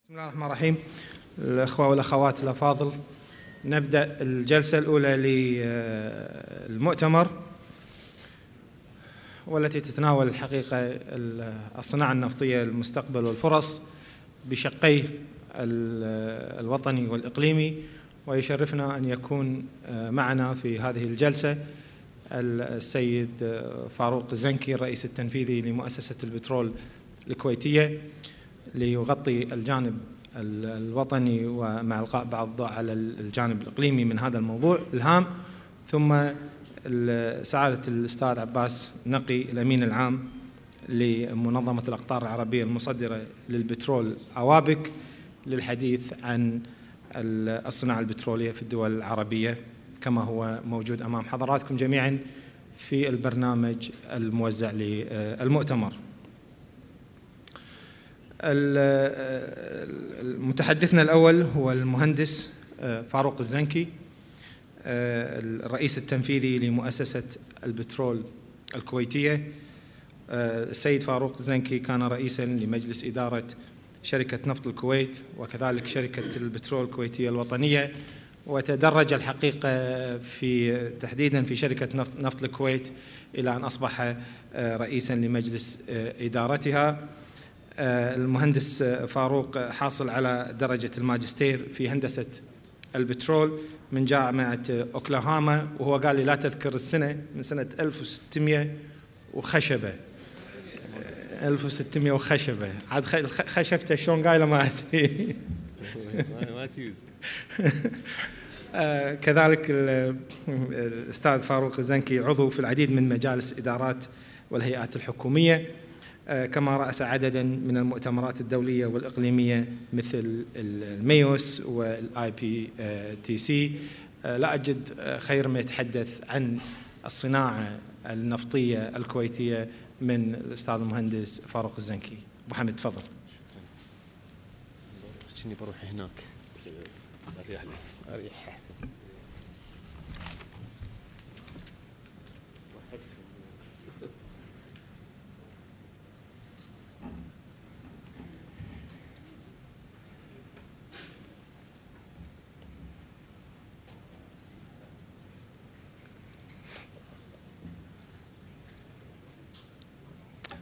بسم الله الرحمن الرحيم. الأخوة والأخوات الأفاضل، نبدأ الجلسة الأولى للمؤتمر والتي تتناول الحقيقة الصناعة النفطية المستقبل والفرص بشقيه الوطني والإقليمي. ويشرفنا أن يكون معنا في هذه الجلسة السيد فاروق الزنكي الرئيس التنفيذي لمؤسسة البترول الكويتية، ليغطي الجانب الوطني ومع إلقاء بعض الضوء على الجانب الإقليمي من هذا الموضوع الهام. ثم سعادة الأستاذ عباس نقي الأمين العام لمنظمة الأقطار العربية المصدرة للبترول أوابك، للحديث عن الصناعة البترولية في الدول العربية كما هو موجود أمام حضراتكم جميعا في البرنامج الموزع للمؤتمر. متحدثنا الأول هو المهندس فاروق الزنكي الرئيس التنفيذي لمؤسسة البترول الكويتية. السيد فاروق الزنكي كان رئيسا لمجلس إدارة شركة نفط الكويت وكذلك شركة البترول الكويتية الوطنية، وتدرج الحقيقة تحديدا في شركة نفط الكويت إلى أن أصبح رئيسا لمجلس إدارتها. المهندس فاروق حاصل على درجة الماجستير في هندسة البترول من جامعة أوكلاهاما، وهو قال لي لا تذكر السنة، من سنة 1600 وخشبة 1600 وخشبة، عاد خشبته شلون قايله ما أدري. كذلك الأستاذ فاروق الزنكي عضو في العديد من مجالس إدارات والهيئات الحكومية، كما رأس عددا من المؤتمرات الدولية والإقليمية مثل الميوس والآي بي تي سي. لا أجد خير ما يتحدث عن الصناعة النفطية الكويتية من الأستاذ المهندس فاروق الزنكي. أبو حمد تفضل. شنو بروح هناك أريح أحسن.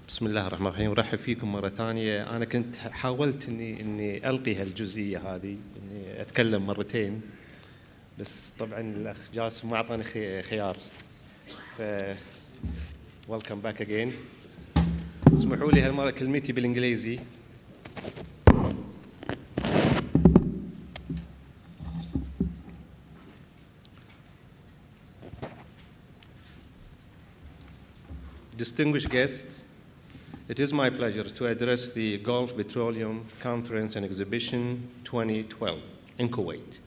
بسم الله الرحمن الرحيم. ورحب فيكم مرة ثانية. أنا كنت حاولت إني ألقي هالجزئية هذه، إني أتكلم مرتين، بس طبعاً الأخ جاسم ما أعطاني خيار. welcome back again. اسمحوا لي هالمرة كلمتي بالإنجليزي. Distinguished guests, it is my pleasure to address the Gulf Petroleum Conference and Exhibition 2012 in Kuwait.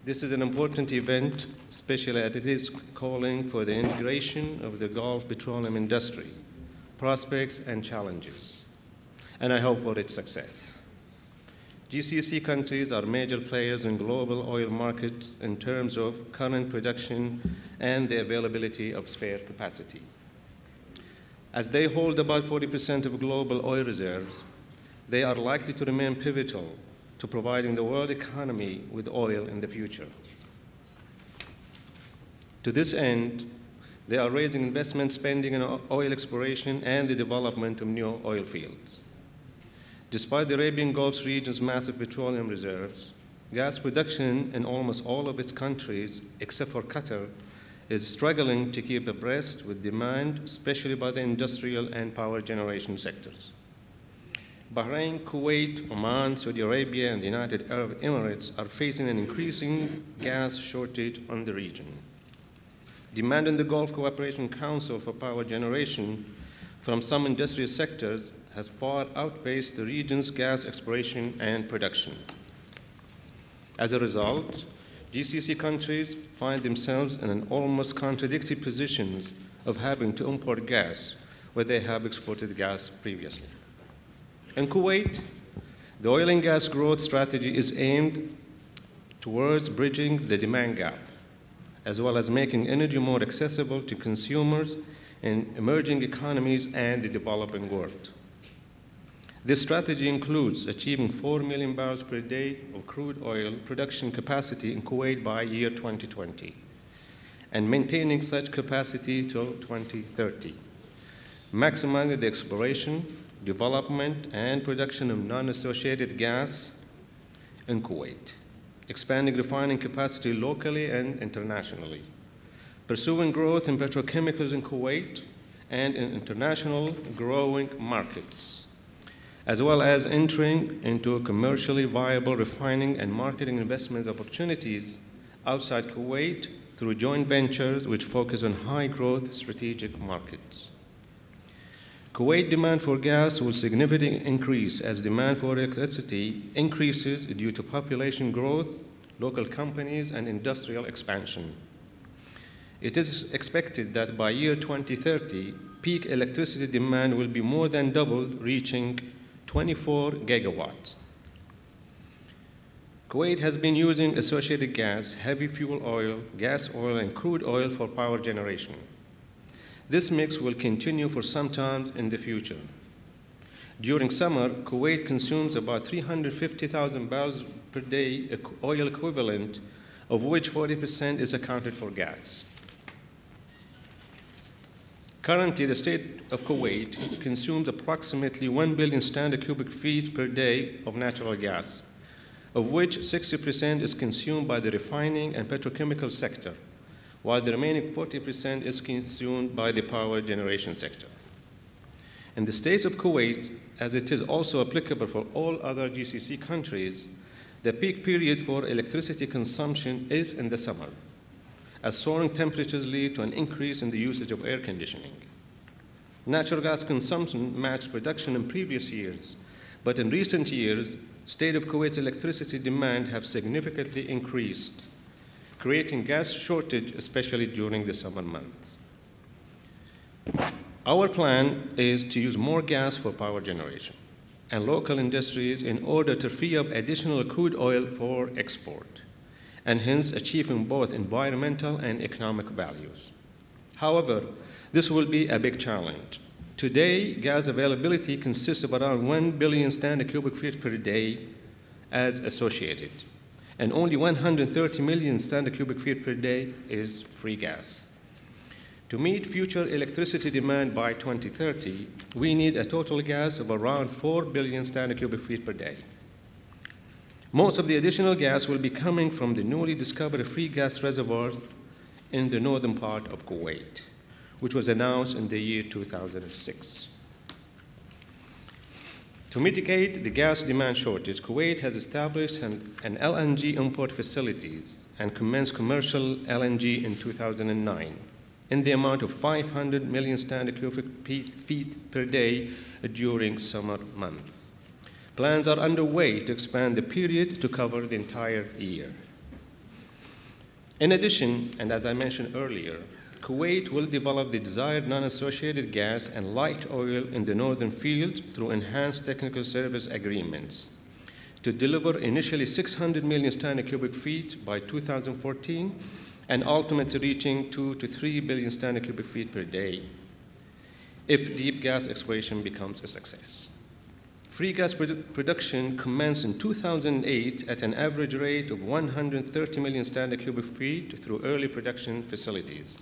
This is an important event, especially as it is calling for the integration of the Gulf petroleum industry, prospects and challenges, and I hope for its success. GCC countries are major players in global oil market in terms of current production and the availability of spare capacity. As they hold about 40% of global oil reserves, they are likely to remain pivotal to providing the world economy with oil in the future. To this end, they are raising investment spending in oil exploration and the development of new oil fields. Despite the Arabian Gulf region's massive petroleum reserves, gas production in almost all of its countries, except for Qatar, is struggling to keep abreast with demand, especially by the industrial and power generation sectors. Bahrain, Kuwait, Oman, Saudi Arabia, and the United Arab Emirates are facing an increasing gas shortage on the region. Demand in the Gulf Cooperation Council for power generation from some industrial sectors has far outpaced the region's gas exploration and production. As a result, GCC countries find themselves in an almost contradictory position of having to import gas where they have exported gas previously. In Kuwait, the oil and gas growth strategy is aimed towards bridging the demand gap, as well as making energy more accessible to consumers in emerging economies and the developing world. This strategy includes achieving 4 million barrels per day of crude oil production capacity in Kuwait by year 2020 and maintaining such capacity till 2030, maximizing the exploration, development, and production of non-associated gas in Kuwait, expanding refining capacity locally and internationally, pursuing growth in petrochemicals in Kuwait and in international growing markets, as well as entering into commercially viable refining and marketing investment opportunities outside Kuwait through joint ventures which focus on high-growth strategic markets. Kuwait demand for gas will significantly increase as demand for electricity increases due to population growth, local companies, and industrial expansion. It is expected that by year 2030, peak electricity demand will be more than double, reaching 24 gigawatts. Kuwait has been using associated gas, heavy fuel oil, gas oil, and crude oil for power generation. This mix will continue for some time in the future. During summer, Kuwait consumes about 350,000 barrels per day oil equivalent, of which 40% is accounted for gas. Currently, the state of Kuwait consumes approximately 1 billion standard cubic feet per day of natural gas, of which 60% is consumed by the refining and petrochemical sector, while the remaining 40% is consumed by the power generation sector. In the state of Kuwait, as it is also applicable for all other GCC countries, the peak period for electricity consumption is in the summer, as soaring temperatures lead to an increase in the usage of air conditioning. Natural gas consumption matched production in previous years, but in recent years, state of Kuwait's electricity demand have significantly increased, creating gas shortage, especially during the summer months. Our plan is to use more gas for power generation and local industries in order to free up additional crude oil for export, and hence achieving both environmental and economic values. However, this will be a big challenge. Today, gas availability consists of around 1 billion standard cubic feet per day as associated, and only 130 million standard cubic feet per day is free gas. To meet future electricity demand by 2030, we need a total gas of around 4 billion standard cubic feet per day. Most of the additional gas will be coming from the newly discovered free gas reservoirs in the northern part of Kuwait, which was announced in the year 2006. To mitigate the gas demand shortage, Kuwait has established an LNG import facilities and commenced commercial LNG in 2009 in the amount of 500 million standard cubic feet per day during summer months. Plans are underway to expand the period to cover the entire year. In addition, and as I mentioned earlier, Kuwait will develop the desired non-associated gas and light oil in the northern field through enhanced technical service agreements to deliver initially 600 million standard cubic feet by 2014 and ultimately reaching 2 to 3 billion standard cubic feet per day if deep gas exploration becomes a success. Free gas production commenced in 2008 at an average rate of 130 million standard cubic feet through early production facilities.